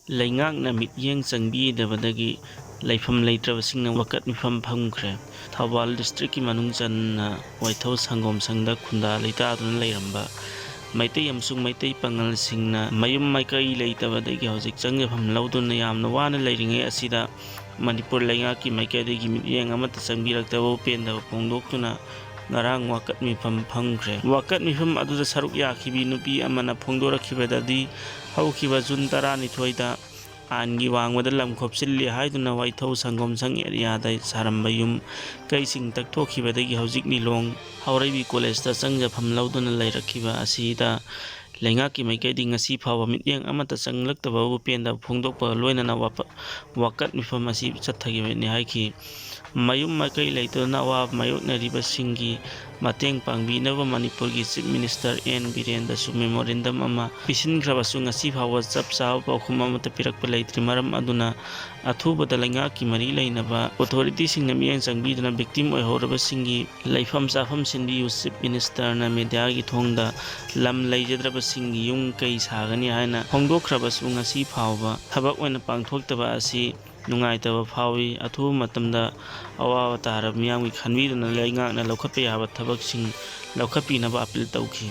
ꯂꯩꯉꯥꯛꯅ ꯃꯤꯠꯌꯦꯡ ꯆꯪꯕꯤꯗꯕꯗꯒꯤ ꯂꯩꯐꯝ ꯂꯩꯇ꯭ꯔꯕꯁꯤꯡꯅ ꯋꯥꯀꯠ ꯃꯤꯐꯝ ꯐꯝꯈ꯭ꯔꯦ꯫ ꯊꯧꯕꯥꯜ ꯗꯤꯁꯇ꯭ꯔꯤꯛꯀꯤ ꯃꯅꯨꯡ ꯆꯟꯅ ꯋꯥꯏꯊꯧ ꯁꯪꯒꯣꯝꯁꯪꯗ ꯈꯨꯟꯗꯥ ꯂꯩꯇꯥꯗꯨꯅ ꯂꯩꯔꯝꯕ ꯃꯩꯇꯩ ꯑꯃꯁꯨꯡ ꯃꯩꯇꯩ ꯄꯥꯉꯜꯁꯤꯡꯅ ꯃꯌꯨꯝ ꯃꯀꯩ ꯂꯩꯇꯕꯗꯒꯤ ꯍꯧꯖꯤꯛ ꯆꯪꯖꯐꯝ ꯂꯧꯗꯨꯅ ꯌꯥꯝꯅ ꯋꯥꯅ ꯂꯩꯔꯤꯉꯩ ꯑꯁꯤꯗ ꯃꯅꯤꯄꯨꯔ ꯂꯩꯉꯥꯛꯀꯤ ꯃꯥꯏꯀꯩꯗꯒꯤ ꯃꯤꯠꯌꯦꯡ ꯑꯃꯠꯇ ꯆꯪꯕꯤꯔꯛꯇꯕꯕꯨ ꯄꯦꯟꯗꯕ ꯐꯣꯡꯗꯣꯛꯇꯨꯅ ꯉꯔꯥꯡ ꯋꯥꯀꯠ ꯃꯤꯐꯝ ꯐꯝꯈ꯭ꯔꯦ꯫ ꯋꯥꯀꯠ ꯃꯤꯐꯝ ꯑꯗꯨꯗ ꯁꯔꯨꯛ ꯌꯥꯈꯤꯕꯤ ꯅꯨꯄꯤ ꯑꯃꯅ ꯐꯣꯡꯗꯣꯔꯛꯈꯤꯕꯗꯗꯤ ꯍꯧꯈꯤꯕ ꯖꯨꯟ 12ꯗ ꯑꯥꯏꯟꯒꯤ ꯋꯥꯡꯃꯗ ꯂꯝ ꯈꯣꯞꯆꯤꯜꯂꯤ ꯍꯥꯏꯗꯨꯅ ꯋꯥꯏꯊꯧ ꯁꯪꯒꯣꯝꯁꯪ ꯑꯦꯔꯤꯌꯥꯗ ꯁꯥꯔꯝꯕ ꯌꯨꯝ ꯀꯩꯁꯤꯡ ꯇꯛꯊꯣꯛꯈꯤꯕꯗꯒꯤ ꯍꯧꯖꯤꯛ ꯂꯤꯂꯣꯡ ꯍꯥꯎꯔꯩꯕꯤ ꯀꯣꯂꯦꯖꯇ ꯆꯪꯖꯐꯝ ꯂꯧꯗꯨꯅ ꯂꯩꯔꯛꯈꯤꯕ ꯑꯁꯤꯗ ꯂꯩꯉꯥꯛꯀꯤ ꯃꯥꯏꯀꯩꯗꯒꯤ ꯉꯁꯤ ꯐꯥꯎꯕ ꯃꯤꯠꯌꯦꯡ ꯑꯃꯠꯇ ꯆꯪꯂꯛꯇꯕꯕꯨ ꯄꯦꯟꯗꯕ ꯐꯣꯡꯗꯣꯛꯄꯒ ꯂꯣꯏꯅꯅ ꯋꯥꯀꯠ ꯃꯤꯐꯝ ꯑꯁꯤ ꯆꯠꯊꯈꯤꯕꯅꯤ ꯍꯥꯏꯈꯤ꯫ ꯃꯌꯨꯝ ꯃꯀꯩ ꯂꯩꯇꯗꯨꯅ ꯑꯋꯥꯕ ꯃꯥꯌꯣꯛꯅꯔꯤꯕꯁꯤꯡꯒꯤ ꯃꯇꯦꯡ ꯄꯥꯡꯕꯤꯅꯕ ꯃꯅꯤꯄꯨꯔꯒꯤ ꯆꯤꯞ ꯃꯤꯅꯤꯁꯇꯔ ꯑꯦꯟ ꯕꯤꯔꯦꯟꯗꯁꯨ ꯃꯦꯃꯣꯔꯦꯟꯗꯝ ꯑꯃ ꯄꯤꯁꯤꯟꯈ꯭ꯔꯕꯁꯨ ꯉꯁꯤ ꯐꯥꯎꯕ ꯆꯞ ꯆꯥꯕ ꯄꯥꯎꯈꯨꯝ ꯑꯃꯠꯇ ꯄꯤꯔꯛꯄ ꯂꯩꯇ꯭ꯔꯤ꯫ ꯃꯔꯝ ꯑꯗꯨꯅ ꯑꯊꯨꯕꯗ ꯂꯩꯉꯥꯛꯀꯤ ꯃꯔꯤ ꯂꯩꯅꯕ ꯑꯣꯊꯣꯔꯤꯇꯤꯁꯤꯡꯅ ꯃꯤꯠꯌꯦꯡ ꯆꯪꯕꯤꯗꯨꯅ ꯚꯤꯛꯇꯤꯝ ꯑꯣꯏꯍꯧꯔꯕꯁꯤꯡꯒꯤ ꯂꯩꯐꯝ ꯆꯥꯐꯝ ꯁꯤꯟꯕꯤꯌꯨ꯫ ꯆꯤꯞ ꯃꯤꯅꯤꯁꯇꯔꯅ ꯃꯤꯗꯤꯌꯥꯒꯤ ꯊꯣꯡꯗ ꯂꯝ ꯂꯩꯖꯗ꯭ꯔꯕꯁꯤꯡꯒꯤ ꯌꯨꯝ ꯀꯩ ꯁꯥꯒꯅꯤ ꯍꯥꯏꯅ ꯐꯣꯡꯗꯣꯛꯈ꯭ꯔꯕꯁꯨ ꯉꯁꯤ ꯐꯥꯎꯕ ꯊꯕꯛ ꯑꯣꯏꯅ ꯄꯥꯡꯊꯣꯛꯇꯕ ꯑꯁꯤ ꯅꯨꯡꯉꯥꯏꯇꯕ ꯐꯥꯎꯏ꯫ ꯑꯊꯨꯕ ꯃꯇꯝꯗ ꯑꯋꯥꯕ ꯇꯥꯔꯕ ꯃꯤꯌꯥꯝꯒꯤ ꯈꯟꯕꯤꯗꯨꯅ ꯂꯩꯉꯥꯛꯅ ꯂꯧꯈꯠꯄ ꯌꯥꯕ ꯊꯕꯛꯁꯤꯡ ꯂꯧꯈꯠꯄꯤꯅꯕ ꯑꯄꯤꯜ ꯇꯧꯈꯤ꯫